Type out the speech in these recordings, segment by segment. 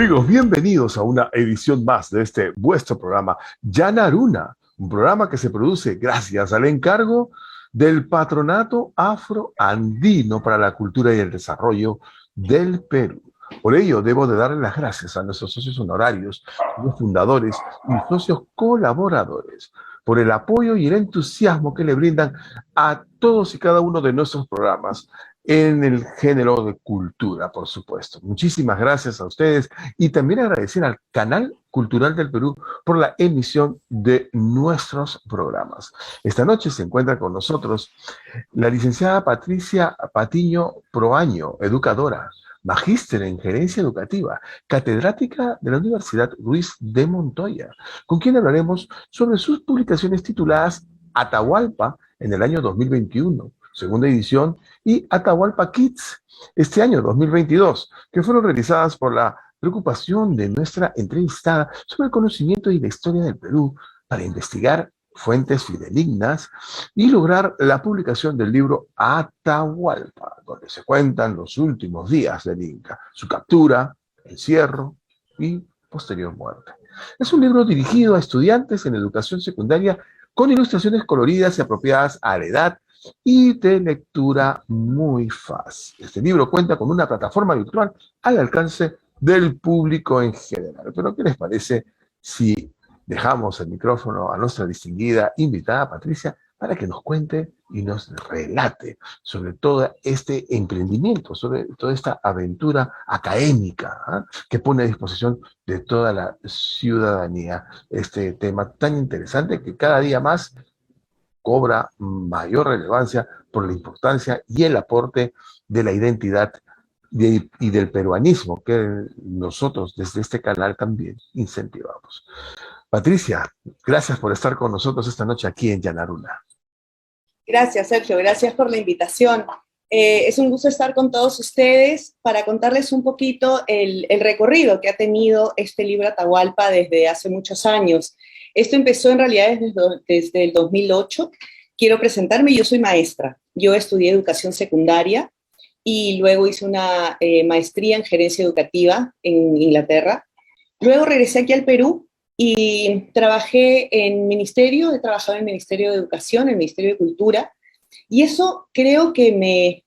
Amigos, bienvenidos a una edición más de este vuestro programa, Yanaruna, un programa que se produce gracias al encargo del Patronato Afroandino para la Cultura y el Desarrollo del Perú. Por ello, debo de darle las gracias a nuestros socios honorarios, los fundadores y socios colaboradores por el apoyo y el entusiasmo que le brindan a todos y cada uno de nuestros programas en el género de cultura, por supuesto. Muchísimas gracias a ustedes y también agradecer al Canal Cultural del Perú por la emisión de nuestros programas. Esta noche se encuentra con nosotros la licenciada Patricia Patiño Proaño, educadora, magíster en gerencia educativa, catedrática de la Universidad Ruiz de Montoya, con quien hablaremos sobre sus publicaciones tituladas Atahualpa en el año 2021, segunda edición, y Atahualpa Kids este año 2022, que fueron realizadas por la preocupación de nuestra entrevistada sobre el conocimiento y la historia del Perú para investigar fuentes fidedignas y lograr la publicación del libro Atahualpa, donde se cuentan los últimos días del Inca, su captura, encierro y posterior muerte. Es un libro dirigido a estudiantes en educación secundaria con ilustraciones coloridas y apropiadas a la edad y de lectura muy fácil. Este libro cuenta con una plataforma virtual al alcance del público en general. Pero, ¿qué les parece si dejamos el micrófono a nuestra distinguida invitada Patricia para que nos cuente y nos relate sobre todo este emprendimiento, sobre toda esta aventura académica, que pone a disposición de toda la ciudadanía este tema tan interesante que cada día más cobra mayor relevancia por la importancia y el aporte de la identidad y del peruanismo que nosotros desde este canal también incentivamos. Patricia, gracias por estar con nosotros esta noche aquí en Yanaruna. Gracias, Sergio, gracias por la invitación. Es un gusto estar con todos ustedes para contarles un poquito el recorrido que ha tenido este libro Atahualpa desde hace muchos años. Esto empezó en realidad desde el 2008. Quiero presentarme, yo soy maestra. Yo estudié educación secundaria y luego hice una maestría en gerencia educativa en Inglaterra. Luego regresé aquí al Perú y trabajé en ministerio, he trabajado en el Ministerio de Educación, en el Ministerio de Cultura, y eso creo que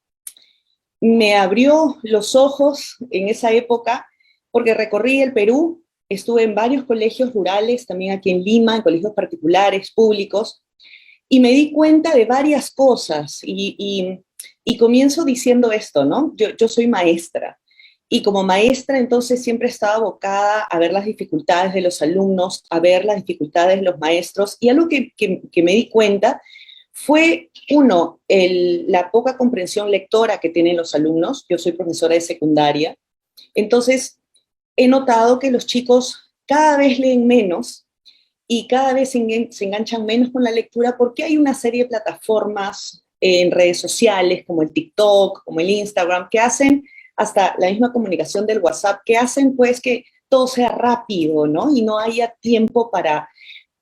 me abrió los ojos en esa época, porque recorrí el Perú, estuve en varios colegios rurales, también aquí en Lima, en colegios particulares, públicos, y me di cuenta de varias cosas, y comienzo diciendo esto, ¿no? Yo soy maestra, y como maestra entonces siempre estaba abocada a ver las dificultades de los alumnos, a ver las dificultades de los maestros, y algo que me di cuenta fue, uno, la poca comprensión lectora que tienen los alumnos. Yo soy profesora de secundaria, entonces he notado que los chicos cada vez leen menos y cada vez se enganchan menos con la lectura porque hay una serie de plataformas en redes sociales como el TikTok, como el Instagram, que hacen hasta la misma comunicación del WhatsApp, que hacen pues que todo sea rápido, ¿no? Y no haya tiempo para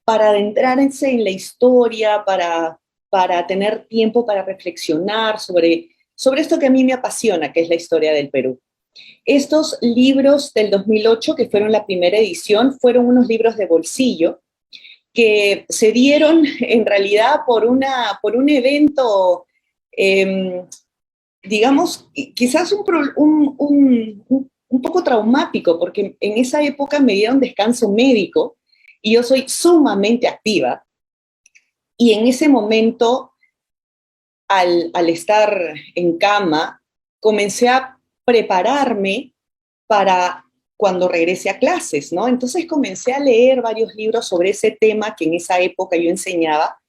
adentrarse en la historia, para tener tiempo para reflexionar sobre esto que a mí me apasiona, que es la historia del Perú. Estos libros del 2008, que fueron la primera edición, fueron unos libros de bolsillo que se dieron en realidad por un evento, digamos, quizás un poco traumático, porque en esa época me dieron descanso médico y yo soy sumamente activa. Y en ese momento, al estar en cama, comencé a prepararme para cuando regrese a clases, ¿no? Entonces comencé a leer varios libros sobre ese tema que en esa época yo enseñaba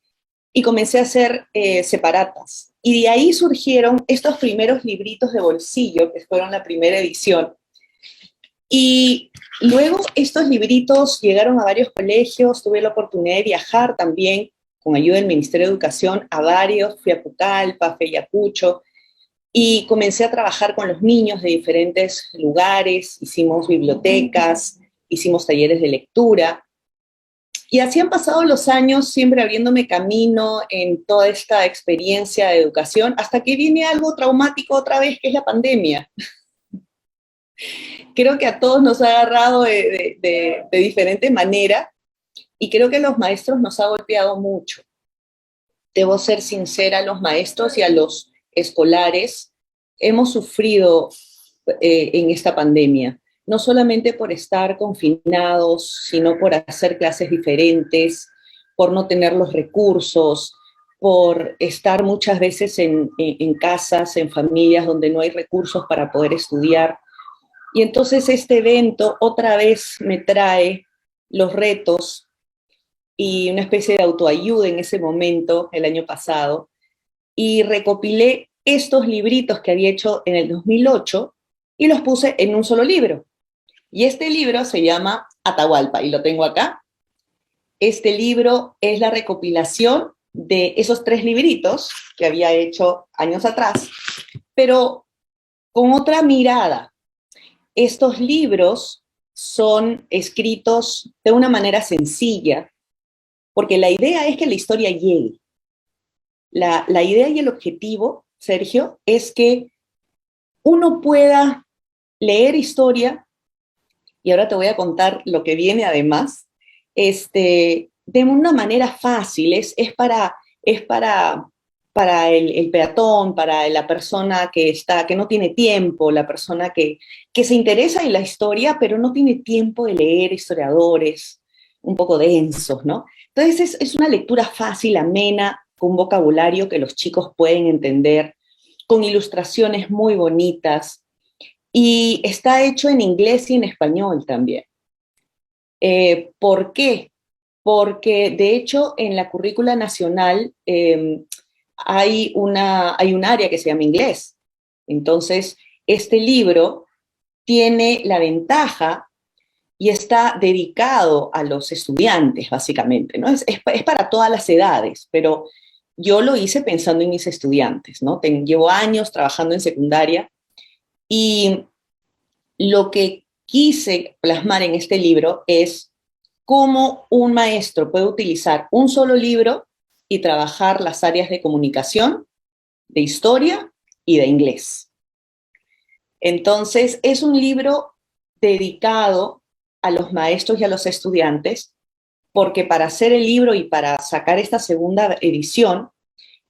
y comencé a hacer separatas. Y de ahí surgieron estos primeros libritos de bolsillo, que fueron la primera edición. Y luego estos libritos llegaron a varios colegios, tuve la oportunidad de viajar también con ayuda del Ministerio de Educación a varios, fui a Pucallpa, fui a Ayacucho, y comencé a trabajar con los niños de diferentes lugares, hicimos bibliotecas, hicimos talleres de lectura, y así han pasado los años siempre abriéndome camino en toda esta experiencia de educación, hasta que viene algo traumático otra vez, que es la pandemia, creo que a todos nos ha agarrado de diferente manera y creo que a los maestros nos ha golpeado mucho. Debo ser sincera, a los maestros y a los escolares hemos sufrido en esta pandemia, no solamente por estar confinados, sino por hacer clases diferentes, por no tener los recursos, por estar muchas veces en casas, en familias donde no hay recursos para poder estudiar. Y entonces este evento otra vez me trae los retos y una especie de autoayuda en ese momento, el año pasado, y recopilé estos libritos que había hecho en el 2008 y los puse en un solo libro. Y este libro se llama Atahualpa, y lo tengo acá. Este libro es la recopilación de esos 3 libritos que había hecho años atrás, pero con otra mirada. Estos libros son escritos de una manera sencilla, porque la idea es que la historia llegue. La idea y el objetivo, Sergio, es que uno pueda leer historia, y ahora te voy a contar lo que viene además, de una manera fácil, es para el peatón, para la persona que no tiene tiempo, la persona que se interesa en la historia, pero no tiene tiempo de leer historiadores un poco densos, ¿no? Entonces es una lectura fácil, amena, con vocabulario que los chicos pueden entender, con ilustraciones muy bonitas, y está hecho en inglés y en español también. ¿Por qué? Porque de hecho en la currícula nacional hay un área que se llama inglés. Entonces, este libro tiene la ventaja y está dedicado a los estudiantes, básicamente, ¿no? Es para todas las edades, pero yo lo hice pensando en mis estudiantes, ¿no? Llevo años trabajando en secundaria y lo que quise plasmar en este libro es cómo un maestro puede utilizar un solo libro y trabajar las áreas de comunicación, de historia y de inglés. Entonces, es un libro dedicado a los maestros y a los estudiantes, porque para hacer el libro y para sacar esta segunda edición,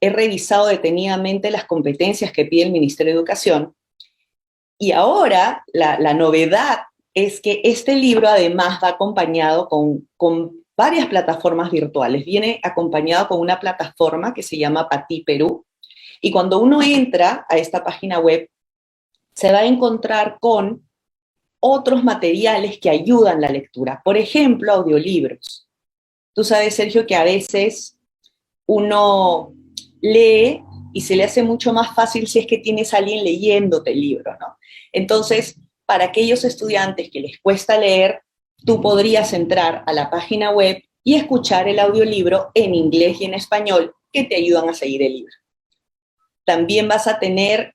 he revisado detenidamente las competencias que pide el Ministerio de Educación. Y ahora la novedad es que este libro además va acompañado con varias plataformas virtuales. Viene acompañado con una plataforma que se llama Pati Perú. Y cuando uno entra a esta página web, se va a encontrar con otros materiales que ayudan la lectura. Por ejemplo, audiolibros. Tú sabes, Sergio, que a veces uno lee y se le hace mucho más fácil si es que tienes a alguien leyéndote el libro, ¿no? Entonces, para aquellos estudiantes que les cuesta leer, tú podrías entrar a la página web y escuchar el audiolibro en inglés y en español que te ayudan a seguir el libro. También vas a tener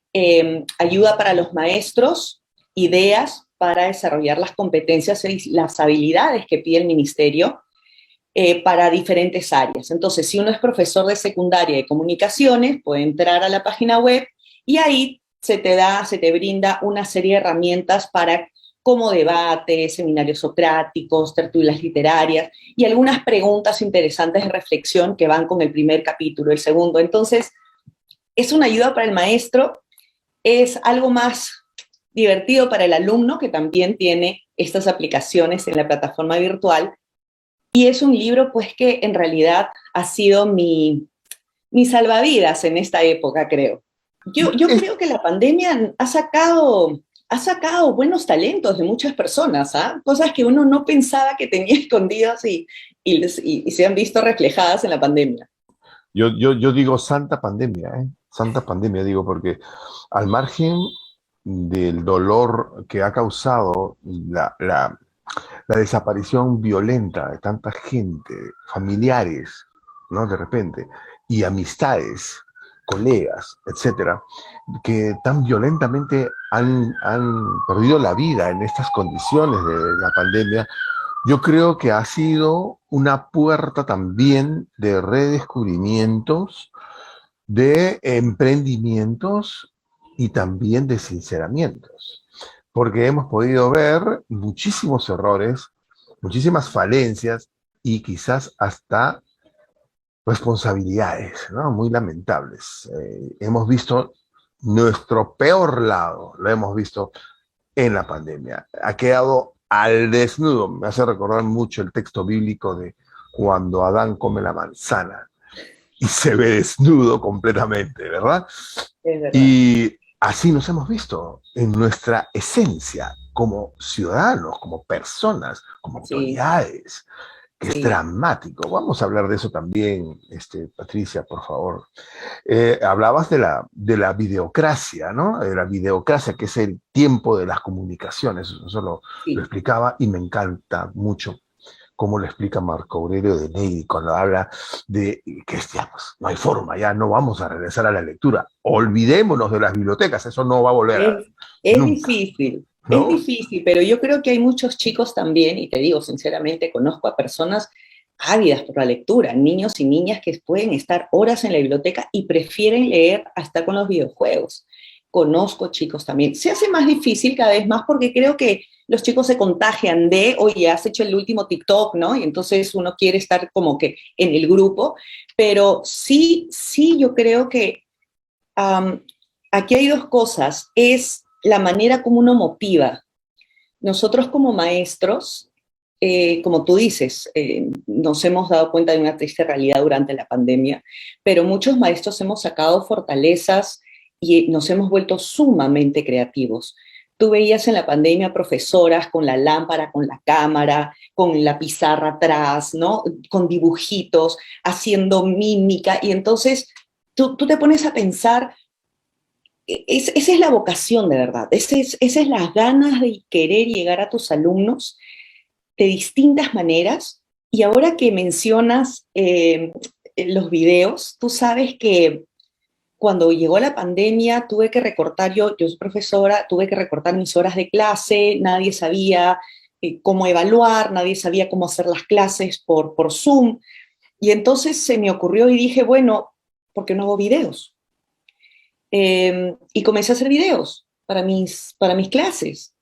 ayuda para los maestros, ideas para desarrollar las competencias y las habilidades que pide el ministerio para diferentes áreas. Entonces, si uno es profesor de secundaria de comunicaciones, puede entrar a la página web y ahí se te brinda una serie de herramientas para como debates, seminarios socráticos, tertulias literarias y algunas preguntas interesantes de reflexión que van con el primer capítulo, el segundo. Entonces, es una ayuda para el maestro, es algo más divertido para el alumno, que también tiene estas aplicaciones en la plataforma virtual, y es un libro pues que en realidad ha sido mi salvavidas en esta época, creo. Yo creo que la pandemia ha sacado buenos talentos de muchas personas, ¿ah? Cosas que uno no pensaba que tenía escondidas y se han visto reflejadas en la pandemia. Yo digo santa pandemia, ¿eh? Santa pandemia, digo, porque al margen del dolor que ha causado la desaparición violenta de tanta gente, familiares, ¿no? De repente, y amistades, colegas, etcétera, que tan violentamente han perdido la vida en estas condiciones de la pandemia. Yo creo que ha sido una puerta también de redescubrimientos, de emprendimientos y también de sinceramientos. porque hemos podido ver muchísimos errores, muchísimas falencias y quizás hasta responsabilidades, ¿no? Muy lamentables. Hemos visto nuestro peor lado, lo hemos visto en la pandemia. Ha quedado al desnudo. Me hace recordar mucho el texto bíblico de cuando Adán come la manzana y se ve desnudo completamente, ¿verdad? Es verdad. Y así nos hemos visto en nuestra esencia como ciudadanos, como personas, como Sí, autoridades, que es sí, dramático. Vamos a hablar de eso también, Patricia, por favor. Hablabas de la videocracia, ¿no? De la videocracia, que es el tiempo de las comunicaciones. Eso lo sí. explicaba y me encanta mucho cómo lo explica Marco Aurelio de Ley cuando habla de que ya, pues, no hay forma, ya no vamos a regresar a la lectura. Olvidémonos de las bibliotecas, eso no va a volver a Es, nunca, es ¿no? difícil, pero yo creo que hay muchos chicos también, y te digo sinceramente, conozco a personas ávidas por la lectura, niños y niñas que pueden estar horas en la biblioteca y prefieren leer a estar con los videojuegos. Conozco chicos también. Se hace más difícil cada vez más porque creo que los chicos se contagian de, oye, has hecho el último TikTok, ¿no? Y entonces uno quiere estar como que en el grupo, pero sí, sí, yo creo que um, aquí hay dos cosas. Es la manera como uno motiva. Nosotros como maestros, como tú dices, nos hemos dado cuenta de una triste realidad durante la pandemia, pero muchos maestros hemos sacado fortalezas y nos hemos vuelto sumamente creativos. Tú veías en la pandemia profesoras con la lámpara, con la cámara, con la pizarra atrás, ¿no? Con dibujitos, haciendo mímica, y entonces tú te pones a pensar, esa es la vocación de verdad, esa es las ganas de querer llegar a tus alumnos de distintas maneras. Y ahora que mencionas los videos, tú sabes que cuando llegó la pandemia tuve que recortar, yo soy profesora, tuve que recortar mis horas de clase, nadie sabía cómo evaluar, nadie sabía cómo hacer las clases por Zoom. Y entonces se me ocurrió y dije, bueno, ¿por qué no hago videos? Y comencé a hacer videos para mis clases.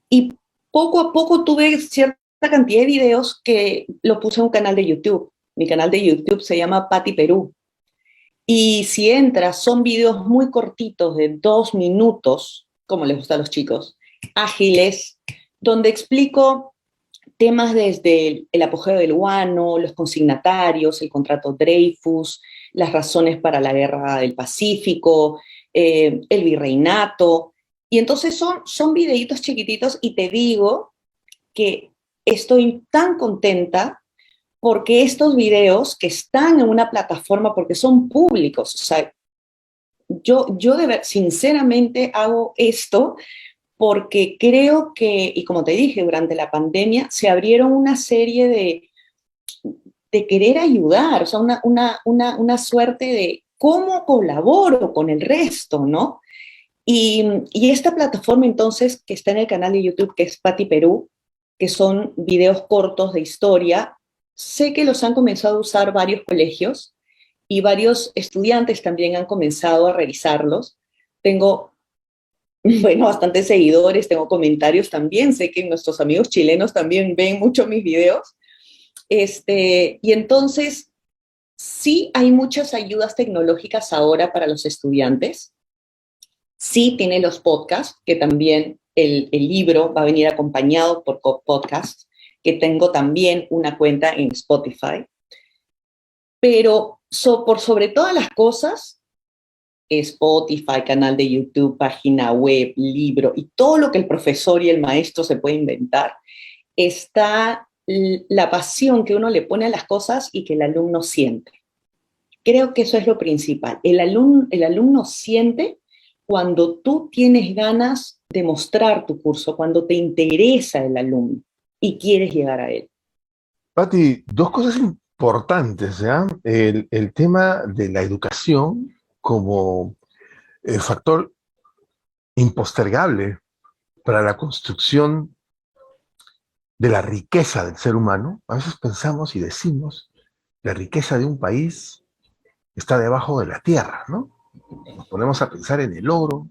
Y poco a poco tuve cierta cantidad de videos que lo puse en un canal de YouTube. Mi canal de YouTube se llama Patti Perú. Y si entras, son videos muy cortitos de 2 minutos, como les gusta a los chicos, ágiles, donde explico temas desde el apogeo del guano, los consignatarios, el contrato Dreyfus, las razones para la guerra del Pacífico, el virreinato. Y entonces son videitos chiquititos y te digo que estoy tan contenta porque estos videos que están en una plataforma, porque son públicos, o sea, yo de ver, sinceramente hago esto porque creo que, y como te dije, durante la pandemia se abrieron una serie de querer ayudar, o sea, una suerte de cómo colaboro con el resto, ¿no? Y esta plataforma entonces que está en el canal de YouTube, que es Patti Perú, que son videos cortos de historia, sé que los han comenzado a usar varios colegios y varios estudiantes también han comenzado a revisarlos. Tengo, bueno, bastantes seguidores, tengo comentarios también, sé que nuestros amigos chilenos también ven mucho mis videos. Y entonces, sí hay muchas ayudas tecnológicas ahora para los estudiantes. Sí tiene los podcasts, que también el libro va a venir acompañado por podcasts, que tengo también una cuenta en Spotify. Pero por sobre todas las cosas, Spotify, canal de YouTube, página web, libro y todo lo que el profesor y el maestro se puede inventar, está la pasión que uno le pone a las cosas y que el alumno siente. Creo que eso es lo principal. El alumno siente cuando tú tienes ganas de mostrar tu curso, cuando te interesa el alumno y quieres llegar a él. Pati, dos cosas importantes, ¿ya? El tema de la educación como factor impostergable para la construcción de la riqueza del ser humano. A veces pensamos y decimos, la riqueza de un país está debajo de la tierra, ¿no? Nos ponemos a pensar en el oro,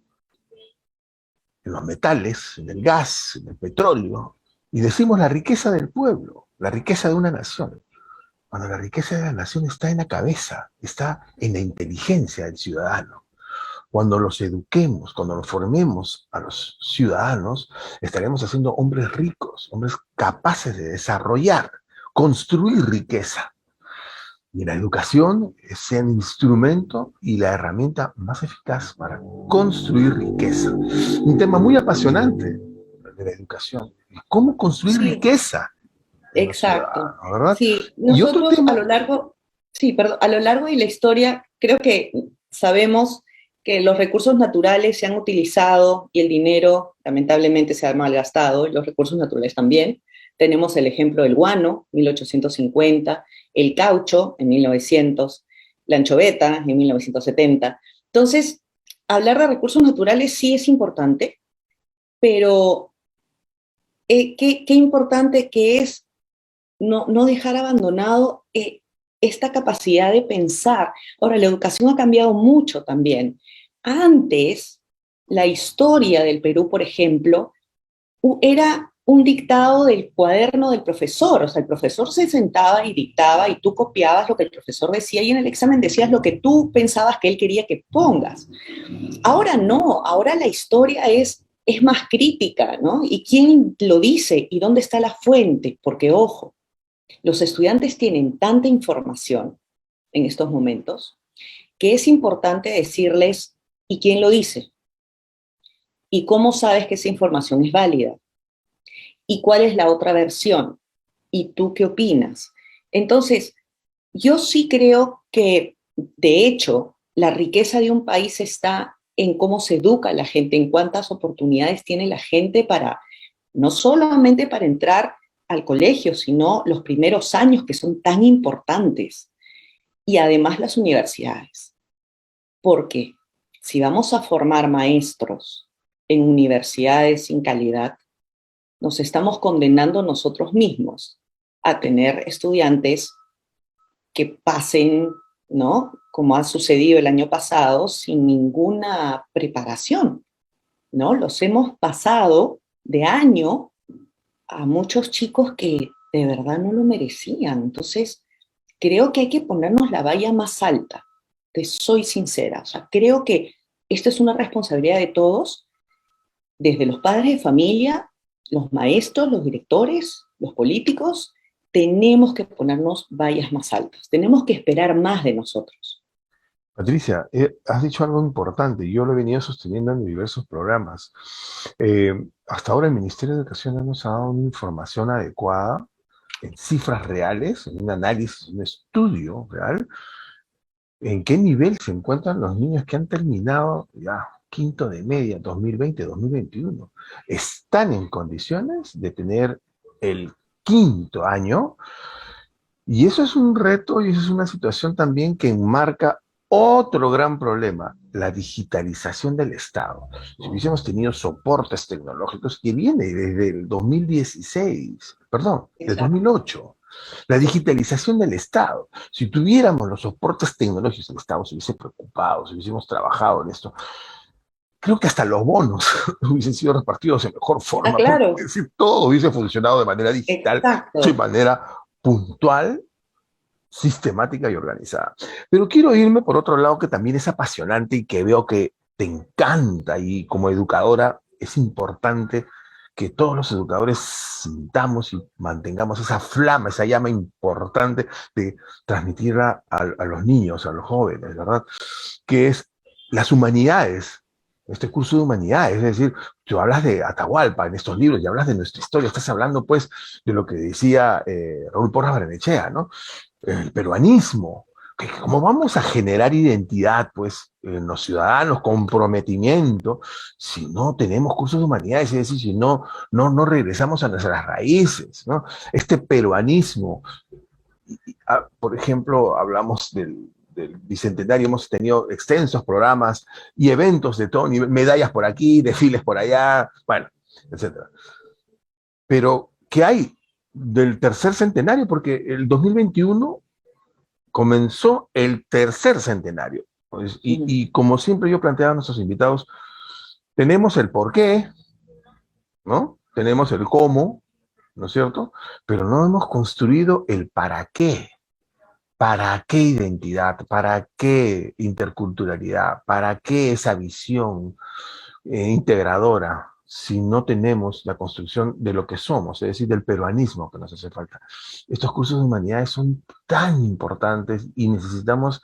en los metales, en el gas, en el petróleo, y decimos la riqueza del pueblo, la riqueza de una nación. Cuando la riqueza de la nación está en la cabeza, está en la inteligencia del ciudadano. Cuando los eduquemos, cuando los formemos a los ciudadanos, estaremos haciendo hombres ricos, hombres capaces de desarrollar, construir riqueza. Y la educación es el instrumento y la herramienta más eficaz para construir riqueza. Un tema muy apasionante de la educación. ¿Cómo construir Sí, riqueza en los exacto. ciudadanos, verdad? Sí, Y otro nosotros a tema, lo largo, sí, perdón, a lo largo de la historia creo que sabemos que los recursos naturales se han utilizado y el dinero lamentablemente se ha malgastado, y los recursos naturales también. Tenemos el ejemplo del guano, 1850, el caucho en 1900, la anchoveta en 1970. Entonces, hablar de recursos naturales sí es importante, pero qué importante que es no dejar abandonado esta capacidad de pensar. Ahora, la educación ha cambiado mucho también. Antes, la historia del Perú, por ejemplo, era un dictado del cuaderno del profesor. O sea, el profesor se sentaba y dictaba y tú copiabas lo que el profesor decía y en el examen decías lo que tú pensabas que él quería que pongas. Ahora no, ahora la historia es más crítica, ¿no? ¿Y quién lo dice? ¿Y dónde está la fuente? Porque, ojo, los estudiantes tienen tanta información en estos momentos que es importante decirles, ¿y quién lo dice? ¿Y cómo sabes que esa información es válida? ¿Y cuál es la otra versión? ¿Y tú qué opinas? Entonces, yo sí creo que, de hecho, la riqueza de un país está en cómo se educa a la gente, en cuántas oportunidades tiene la gente para, no solamente para entrar al colegio, sino los primeros años que son tan importantes. Y además las universidades. Porque si vamos a formar maestros en universidades sin calidad, nos estamos condenando nosotros mismos a tener estudiantes que pasen, ¿no? Como ha sucedido el año pasado, sin ninguna preparación, ¿no? Los hemos pasado de año a muchos chicos que de verdad no lo merecían. Entonces, creo que hay que ponernos la valla más alta. Te soy sincera. O sea, creo que esto es una responsabilidad de todos, desde los padres de familia, los maestros, los directores, los políticos. Tenemos que ponernos vallas más altas. Tenemos que esperar más de nosotros. Patricia, has dicho algo importante y yo lo he venido sosteniendo en diversos programas. Hasta ahora el Ministerio de Educación no nos ha dado una información adecuada en cifras reales, en un análisis, un estudio real, en qué nivel se encuentran los niños que han terminado ya quinto de media 2020-2021. ¿Están en condiciones de tener el quinto año? Y eso es un reto y eso es una situación también que enmarca otro gran problema, la digitalización del Estado. Si hubiésemos tenido soportes tecnológicos que viene desde el 2016, perdón, del Exacto. 2008, la digitalización del Estado. Si tuviéramos los soportes tecnológicos del Estado, se hubiese preocupado, si hubiésemos trabajado en esto, creo que hasta los bonos hubiesen sido repartidos de mejor Ah, forma, porque claro. si todo hubiese funcionado de manera digital, de Exacto. manera puntual, sistemática y organizada. Pero quiero irme por otro lado que también es apasionante y que veo que te encanta y como educadora es importante que todos los educadores sintamos y mantengamos esa flama, esa llama importante de transmitirla a los niños, a los jóvenes, ¿verdad? Que es las humanidades, este curso de humanidades, es decir, tú hablas de Atahualpa en estos libros y hablas de nuestra historia, estás hablando pues de lo que decía Raúl Porras Barrenechea, ¿no? El peruanismo, que cómo vamos a generar identidad, pues, en los ciudadanos, comprometimiento, si no tenemos cursos de humanidades, es decir, si no regresamos a nuestras raíces, ¿no? Este peruanismo, por ejemplo, hablamos del bicentenario, hemos tenido extensos programas y eventos de todo nivel, medallas por aquí, desfiles por allá, bueno, etcétera. Pero, ¿qué hay del tercer centenario? Porque el 2021 comenzó el tercer centenario. Pues, y como siempre yo planteaba a nuestros invitados, Tenemos el por qué, ¿no? Tenemos el cómo, ¿no es cierto? Pero no hemos construido el para qué. ¿Para qué identidad? ¿Para qué interculturalidad? ¿Para qué esa visión integradora si no tenemos la construcción de lo que somos, es decir, del peruanismo que nos hace falta? Estos cursos de humanidades son tan importantes y necesitamos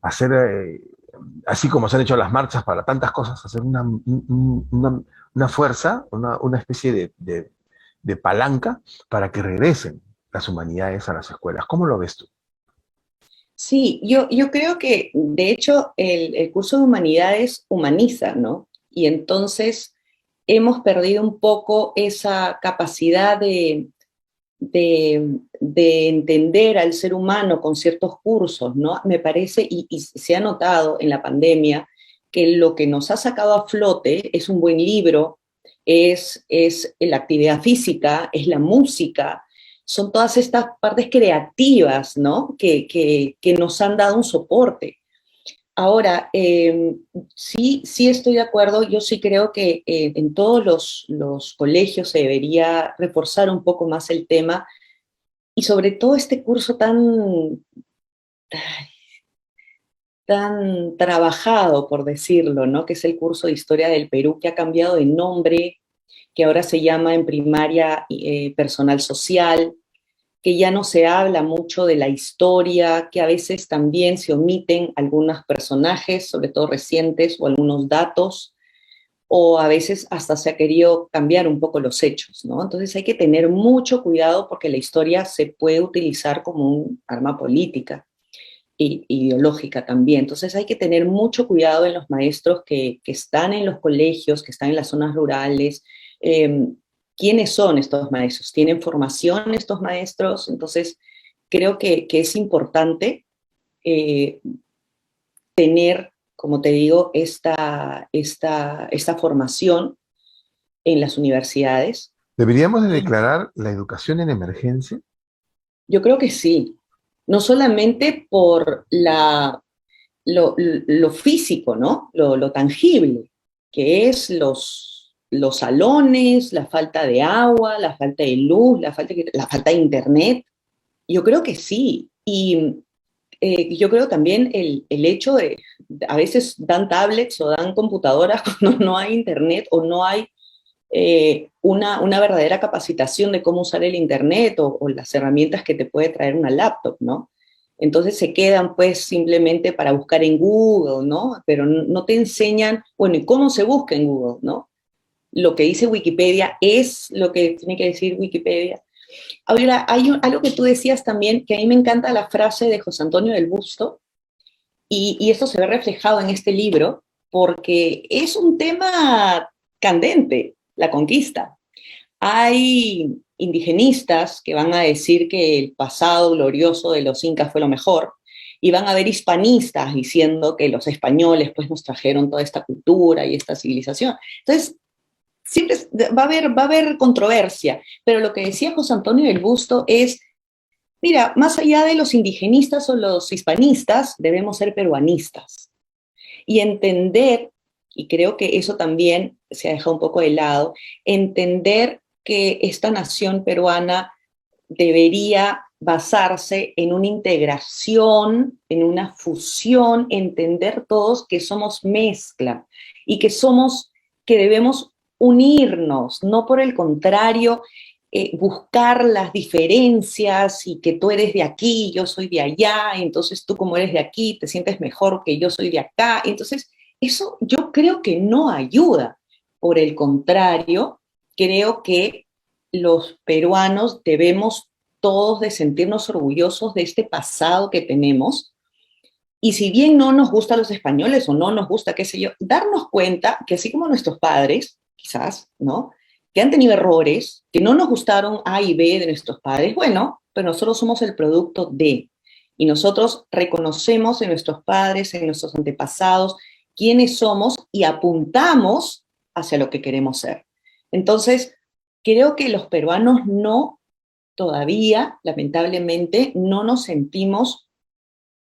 hacer, así como se han hecho las marchas para tantas cosas, hacer una fuerza, una especie de palanca para que regresen las humanidades a las escuelas. ¿Cómo lo ves tú? Sí, yo creo que de hecho el curso de humanidades humaniza, ¿no? Y entonces hemos perdido un poco esa capacidad de entender al ser humano con ciertos cursos, ¿no? Me parece, y se ha notado en la pandemia, que lo que nos ha sacado a flote es un buen libro, es la actividad física, es la música, son todas estas partes creativas, ¿no? Que nos han dado un soporte. Ahora, sí estoy de acuerdo, yo sí creo que en todos los colegios se debería reforzar un poco más el tema y sobre todo este curso tan trabajado, por decirlo, ¿no? Que es el curso de Historia del Perú, que ha cambiado de nombre, que ahora se llama en primaria personal social, que ya no se habla mucho de la historia, que a veces también se omiten algunos personajes, sobre todo recientes, o algunos datos, o a veces hasta se ha querido cambiar un poco los hechos, ¿no? Entonces hay que tener mucho cuidado porque la historia se puede utilizar como un arma política e ideológica también. Entonces hay que tener mucho cuidado en los maestros que están en los colegios, que están en las zonas rurales. ¿Quiénes son estos maestros? ¿Tienen formación estos maestros? Entonces creo que es importante eh, tener, como te digo, esta formación en las universidades. ¿Deberíamos de declarar la educación en emergencia? Yo creo que sí, no solamente por lo físico, ¿no? Lo tangible, que es los salones, la falta de agua, la falta de luz, la falta de internet. Yo creo que sí. Y yo creo también el hecho a veces dan tablets o dan computadoras cuando no hay internet o no hay una verdadera capacitación de cómo usar el Internet o las herramientas que te puede traer una laptop, ¿no? Entonces se quedan pues simplemente para buscar en Google, ¿no? Pero no te enseñan, bueno, ¿y cómo se busca en Google, ¿no? Lo que dice Wikipedia es lo que tiene que decir Wikipedia. Ahora, algo que tú decías también, que a mí me encanta la frase de José Antonio del Busto, y esto se ve reflejado en este libro, porque es un tema candente, la conquista. Hay indigenistas que van a decir que el pasado glorioso de los incas fue lo mejor, y van a haber hispanistas diciendo que los españoles pues nos trajeron toda esta cultura y esta civilización. Entonces, siempre va a haber controversia, pero lo que decía José Antonio del Busto es, mira, más allá de los indigenistas o los hispanistas, debemos ser peruanistas y entender, y creo que eso también se ha dejado un poco de lado, entender que esta nación peruana debería basarse en una integración, en una fusión, entender todos que somos mezcla y que debemos unirnos, no por el contrario, buscar las diferencias y que tú eres de aquí, yo soy de allá, entonces tú como eres de aquí te sientes mejor que yo soy de acá. Entonces, eso yo creo que no ayuda. Por el contrario, creo que los peruanos debemos todos de sentirnos orgullosos de este pasado que tenemos. Y si bien no nos gusta a los españoles o no nos gusta, qué sé yo, darnos cuenta que así como nuestros padres, quizás, ¿no? Que han tenido errores, que no nos gustaron A y B de nuestros padres, bueno, pero nosotros somos el producto de. Y nosotros reconocemos en nuestros padres, en nuestros antepasados, quiénes somos y apuntamos hacia lo que queremos ser. Entonces, creo que los peruanos no, todavía, lamentablemente, no nos sentimos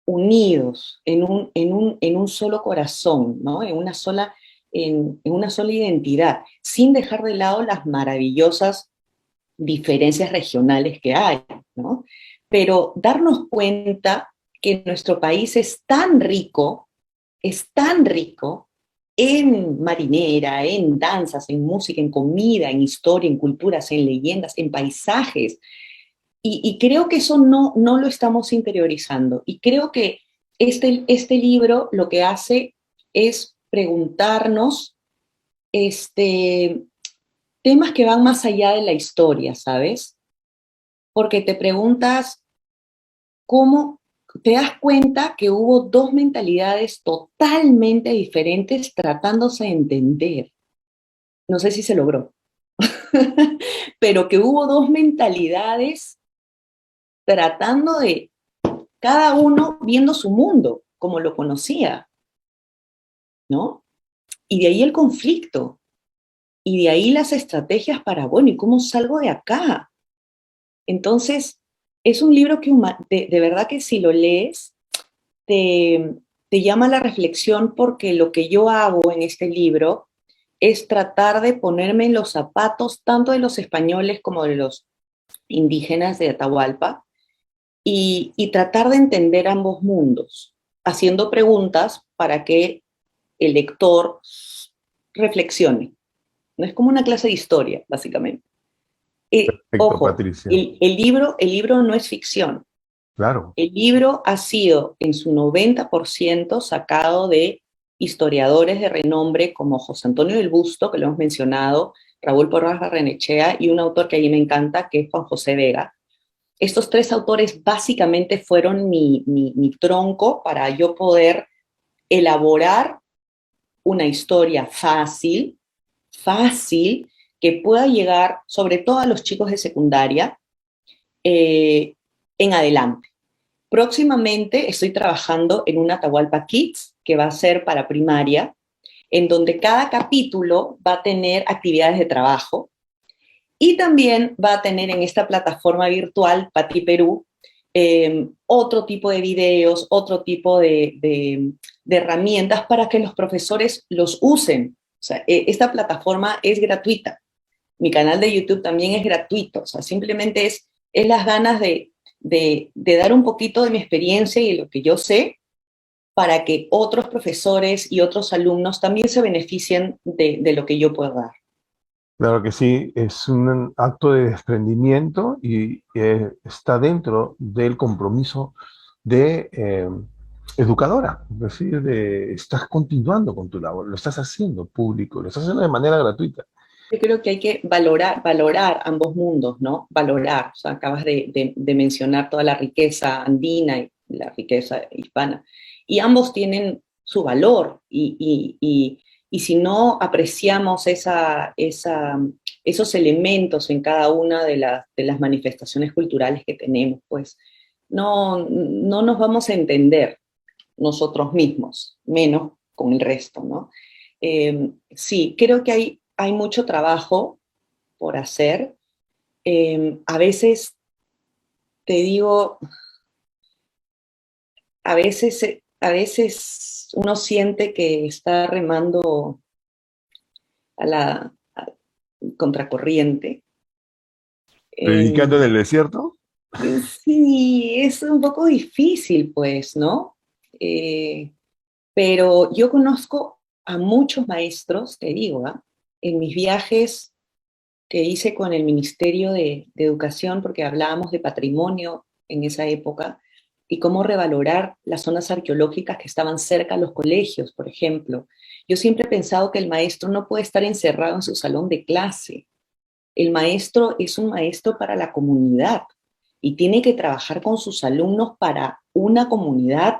unidos en un solo corazón, ¿no? En una sola en una sola identidad, sin dejar de lado las maravillosas diferencias regionales que hay, ¿no? Pero darnos cuenta que nuestro país es tan rico en marinera, en danzas, en música, en comida, en historia, en culturas, en leyendas, en paisajes. Y creo que eso no lo estamos interiorizando. Y creo que este libro lo que hace es preguntarnos temas que van más allá de la historia, ¿sabes? Porque te preguntas cómo te das cuenta que hubo dos mentalidades totalmente diferentes tratándose de entender. No sé si se logró, pero que hubo dos mentalidades tratando de cada uno viendo su mundo como lo conocía, ¿no? Y de ahí el conflicto, y de ahí las estrategias para, bueno, ¿y cómo salgo de acá? Entonces, es un libro que de verdad que si lo lees, te, te llama a la reflexión porque lo que yo hago en este libro es tratar de ponerme en los zapatos tanto de los españoles como de los indígenas de Atahualpa y tratar de entender ambos mundos, haciendo preguntas para que el lector reflexione. No es como una clase de historia, básicamente. Perfecto, Ojo, Patricia. el libro no es ficción. Claro. El libro ha sido en su 90% sacado de historiadores de renombre como José Antonio del Busto, que lo hemos mencionado, Raúl Porras Barrenechea y un autor que a mí me encanta, que es Juan José Vega. Estos tres autores básicamente fueron mi tronco para yo poder elaborar una historia fácil, que pueda llegar sobre todo a los chicos de secundaria eh, en adelante. Próximamente estoy trabajando en una Atahualpa Kids, que va a ser para primaria, en donde cada capítulo va a tener actividades de trabajo y también va a tener en esta plataforma virtual, Pati Perú, otro tipo de videos, otro tipo de herramientas para que los profesores los usen. O sea, esta plataforma es gratuita. Mi canal de YouTube también es gratuito. O sea, simplemente es las ganas de dar un poquito de mi experiencia y de lo que yo sé para que otros profesores y otros alumnos también se beneficien de lo que yo puedo dar. Claro que sí, es un acto de desprendimiento y está dentro del compromiso de educadora, es decir, estás continuando con tu labor, lo estás haciendo público, lo estás haciendo de manera gratuita. Yo creo que hay que valorar ambos mundos, ¿no? Valorar, o sea, acabas de mencionar toda la riqueza andina y la riqueza hispana, y ambos tienen su valor, y si no apreciamos esos elementos en cada una de las manifestaciones culturales que tenemos, pues no nos vamos a entender nosotros mismos, menos con el resto, ¿no? Sí, creo que hay mucho trabajo por hacer. A veces te digo, a veces uno siente que está remando a contracorriente. Predicando en Eh, el desierto, sí, es un poco difícil, pues, ¿no? Eh, pero yo conozco a muchos maestros, te digo, ¿ah? En mis viajes que hice con el Ministerio de Educación, porque hablábamos de patrimonio en esa época, y cómo revalorar las zonas arqueológicas que estaban cerca a los colegios, por ejemplo. Yo siempre he pensado que el maestro no puede estar encerrado en su salón de clase. El maestro es un maestro para la comunidad y tiene que trabajar con sus alumnos para una comunidad.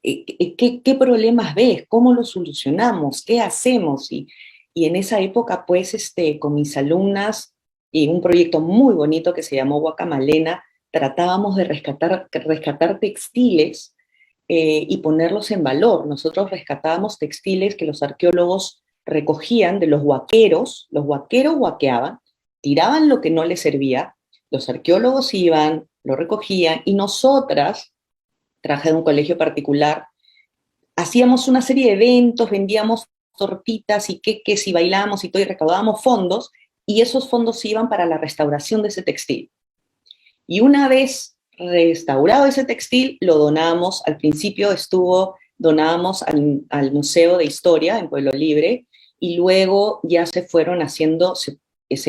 ¿Qué problemas ves? ¿Cómo los solucionamos? ¿Qué hacemos? Y en esa época, pues, con mis alumnas y un proyecto muy bonito que se llamó Guacamalena, tratábamos de rescatar textiles y ponerlos en valor. Nosotros rescatábamos textiles que los arqueólogos recogían de los huaqueros huaqueaban, tiraban lo que no les servía, los arqueólogos iban, lo recogían y nosotras, trabajé en un colegio particular, hacíamos una serie de eventos, vendíamos tortitas y queques y bailamos y todo y recaudábamos fondos, y esos fondos iban para la restauración de ese textil. Y una vez restaurado ese textil, lo donamos, al principio donábamos al Museo de Historia en Pueblo Libre, y luego ya se fueron haciendo, se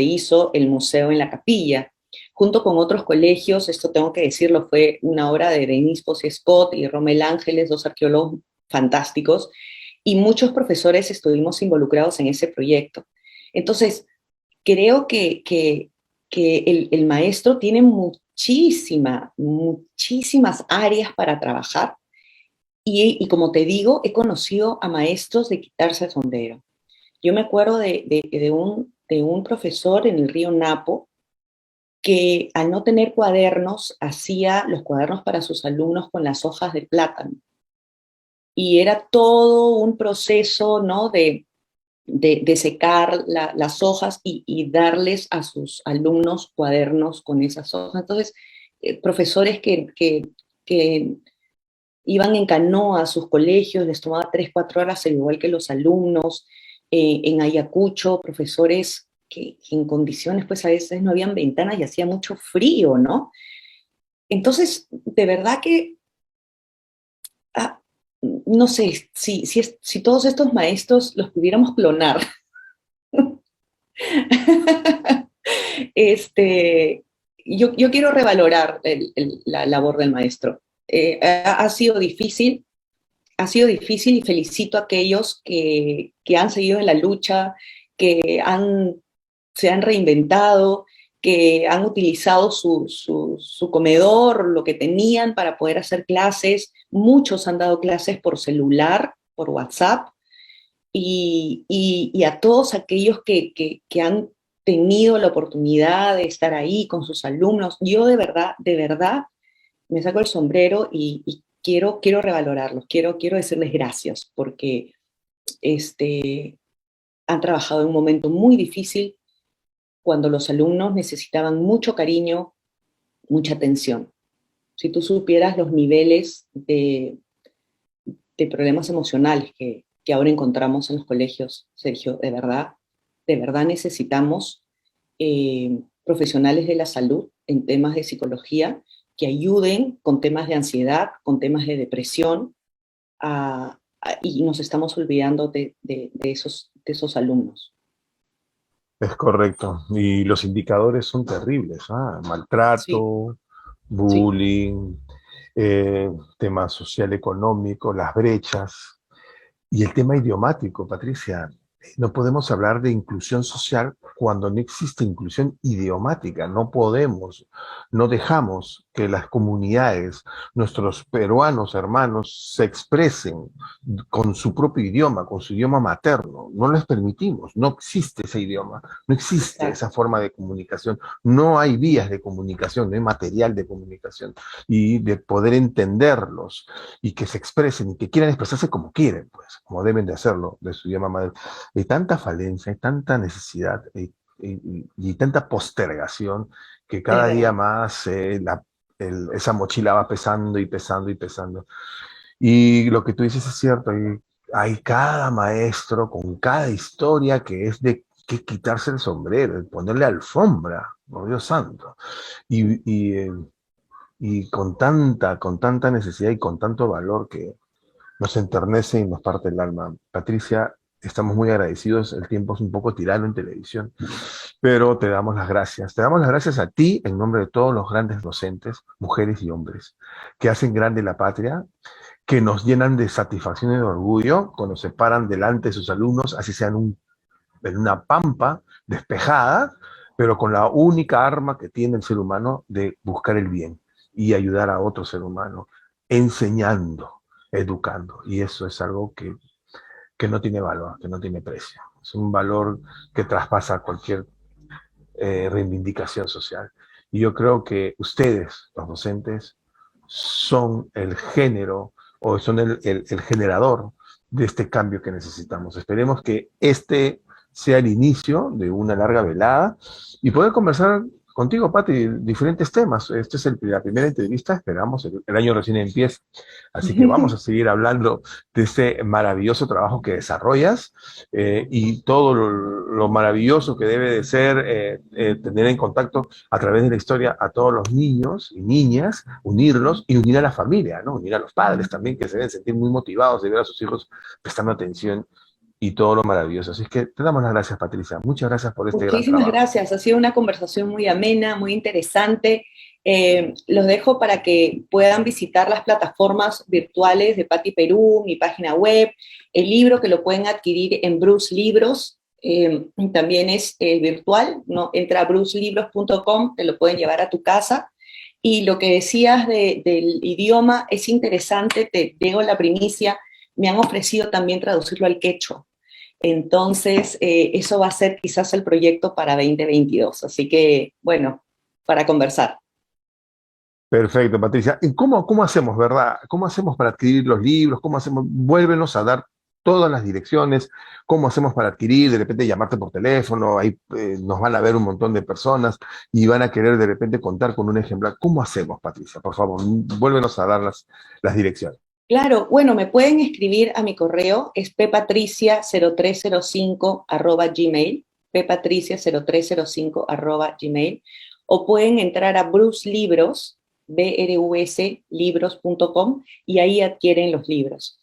hizo el museo en la capilla, junto con otros colegios. Esto tengo que decirlo, fue una obra de Denise Posey Scott y Rommel Ángeles, dos arqueólogos fantásticos, y muchos profesores estuvimos involucrados en ese proyecto. Entonces, creo que el maestro tiene muchísimas áreas para trabajar, y como te digo, he conocido a maestros de quitarse el sombrero. Yo me acuerdo de un profesor en el río Napo que, al no tener cuadernos, hacía los cuadernos para sus alumnos con las hojas de plátano. Y era todo un proceso, ¿no?, de secar las hojas y darles a sus alumnos cuadernos con esas hojas. Entonces, profesores que iban en canoa a sus colegios, les tomaba 3, 4 horas, al igual que los alumnos. En Ayacucho, profesores que en condiciones, pues a veces no habían ventanas y hacía mucho frío, ¿no? Entonces, de verdad que, no sé, si todos estos maestros los pudiéramos clonar, yo quiero revalorar la labor del maestro. Ha sido difícil, y felicito a aquellos que han seguido en la lucha, que se han reinventado, que han utilizado su comedor, lo que tenían para poder hacer clases. Muchos han dado clases por celular, por WhatsApp, y a todos aquellos que han tenido la oportunidad de estar ahí con sus alumnos. Yo de verdad, me saco el sombrero y quiero revalorarlos, quiero decirles gracias, porque han trabajado en un momento muy difícil, cuando los alumnos necesitaban mucho cariño, mucha atención. Si tú supieras los niveles de problemas emocionales que ahora encontramos en los colegios, Sergio, de verdad necesitamos profesionales de la salud en temas de psicología que ayuden con temas de ansiedad, con temas de depresión, y nos estamos olvidando de esos alumnos. Es correcto. Y los indicadores son terribles. Maltrato, Sí. bullying, tema social económico, las brechas. Y el tema idiomático, Patricia. No podemos hablar de inclusión social cuando no existe inclusión idiomática. No podemos, no dejamos que las comunidades, nuestros peruanos hermanos, se expresen con su propio idioma, con su idioma materno. No les permitimos, no existe ese idioma, no existe esa forma de comunicación, no hay vías de comunicación, no hay material de comunicación y de poder entenderlos y que se expresen y que quieran expresarse como quieren, pues, como deben de hacerlo, de su idioma madre. Hay tanta falencia, hay tanta necesidad y tanta postergación que cada día más esa mochila va pesando y pesando y pesando. Y lo que tú dices es cierto, hay cada maestro con cada historia que es de que quitarse el sombrero, de ponerle alfombra, por Dios santo. Y con tanta necesidad y con tanto valor que nos enternece y nos parte el alma. Patricia, estamos muy agradecidos. El tiempo es un poco tirano en televisión, pero te damos las gracias. Te damos las gracias a ti en nombre de todos los grandes docentes, mujeres y hombres, que hacen grande la patria, que nos llenan de satisfacción y de orgullo cuando se paran delante de sus alumnos, así sean en una pampa despejada, pero con la única arma que tiene el ser humano de buscar el bien y ayudar a otro ser humano, enseñando, educando. Y eso es algo que no tiene valor, que no tiene precio. Es un valor que traspasa cualquier reivindicación social. Y yo creo que ustedes, los docentes, son el género o son el generador de este cambio que necesitamos. Esperemos que este sea el inicio de una larga velada y poder conversar contigo, Pati, diferentes temas. Esta es la primera entrevista, esperamos, el año recién empieza, así que vamos a seguir hablando de este maravilloso trabajo que desarrollas y todo lo maravilloso que debe de ser tener en contacto a través de la historia a todos los niños y niñas, unirlos y unir a la familia, ¿no? Unir a los padres también, que se deben sentir muy motivados de ver a sus hijos prestando atención y todo lo maravilloso. Así es que te damos las gracias, Patricia. Muchas gracias por este gran Muchísimas trabajo. gracias, ha sido una conversación muy amena, muy interesante. Los dejo para que puedan visitar las plataformas virtuales de Pati Perú, mi página web, el libro que lo pueden adquirir en Bruce Libros, también es virtual, ¿no? Entra a brucelibros.com, te lo pueden llevar a tu casa. Y lo que decías del idioma es interesante, te digo la primicia, me han ofrecido también traducirlo al quechua. Entonces, eso va a ser quizás el proyecto para 2022. Así que, bueno, para conversar. Perfecto, Patricia. ¿Y cómo hacemos, verdad? ¿Cómo hacemos para adquirir los libros? ¿Cómo hacemos? Vuélvenos a dar todas las direcciones. ¿Cómo hacemos para adquirir? De repente llamarte por teléfono, ahí nos van a ver un montón de personas y van a querer de repente contar con un ejemplar. ¿Cómo hacemos, Patricia? Por favor, vuélvenos a dar las direcciones. Claro, bueno, me pueden escribir a mi correo, es pepatricia0305@gmail, pepatricia0305@gmail, o pueden entrar a Bruce Libros, brvslibros.com, y ahí adquieren los libros.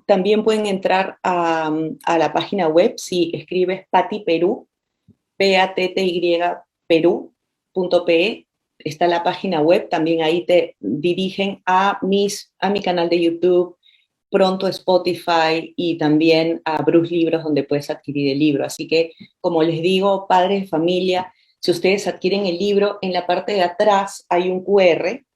También pueden entrar a la página web, si escribes Pati Perú, Patty, Perú.pe, está la página web, también ahí te dirigen a mi canal de YouTube, pronto Spotify y también a Bruce Libros, donde puedes adquirir el libro. Así que, como les digo, padres de familia, si ustedes adquieren el libro, en la parte de atrás hay un QR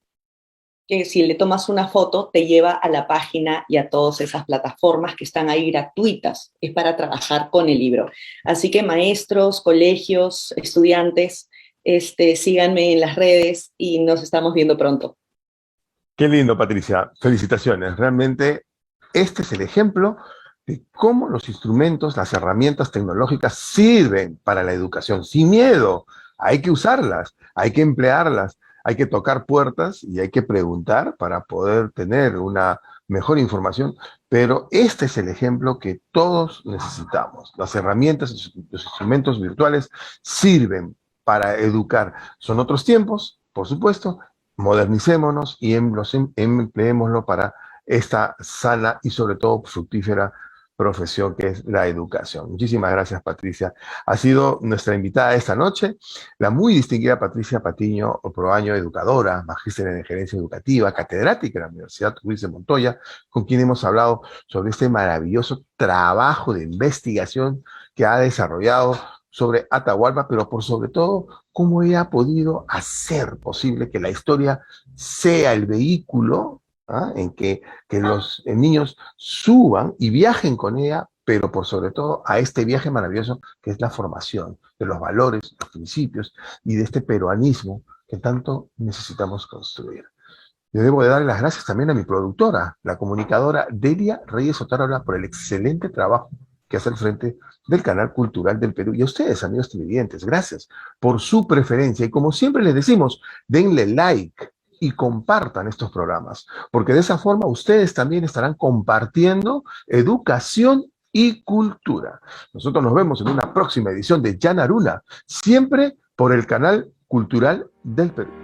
que si le tomas una foto te lleva a la página y a todas esas plataformas que están ahí gratuitas. Es para trabajar con el libro. Así que maestros, colegios, estudiantes, síganme en las redes y nos estamos viendo pronto. Qué lindo, Patricia. Felicitaciones. Realmente este es el ejemplo de cómo los instrumentos, las herramientas tecnológicas sirven para la educación. Sin miedo, hay que usarlas, hay que emplearlas, hay que tocar puertas y hay que preguntar para poder tener una mejor información. Pero este es el ejemplo que todos necesitamos. Las herramientas, los instrumentos virtuales sirven para educar. Son otros tiempos, por supuesto. Modernicémonos y empleémoslo para esta sana y sobre todo fructífera profesión que es la educación. Muchísimas gracias, Patricia. Ha sido nuestra invitada esta noche, la muy distinguida Patricia Patiño Proaño, educadora, magíster en gerencia educativa, catedrática en la Universidad Luis de Montoya, con quien hemos hablado sobre este maravilloso trabajo de investigación que ha desarrollado sobre Atahualpa, pero por sobre todo, cómo ella ha podido hacer posible que la historia sea el vehículo en que los niños suban y viajen con ella, pero por sobre todo a este viaje maravilloso que es la formación de los valores, los principios y de este peruanismo que tanto necesitamos construir. Yo debo de darle las gracias también a mi productora, la comunicadora Delia Reyes Otárola, por el excelente trabajo que hace al frente del Canal Cultural del Perú. Y a ustedes, amigos televidentes, gracias por su preferencia. Y como siempre les decimos, denle like y compartan estos programas, porque de esa forma ustedes también estarán compartiendo educación y cultura. Nosotros nos vemos en una próxima edición de Yanaruna, siempre por el Canal Cultural del Perú.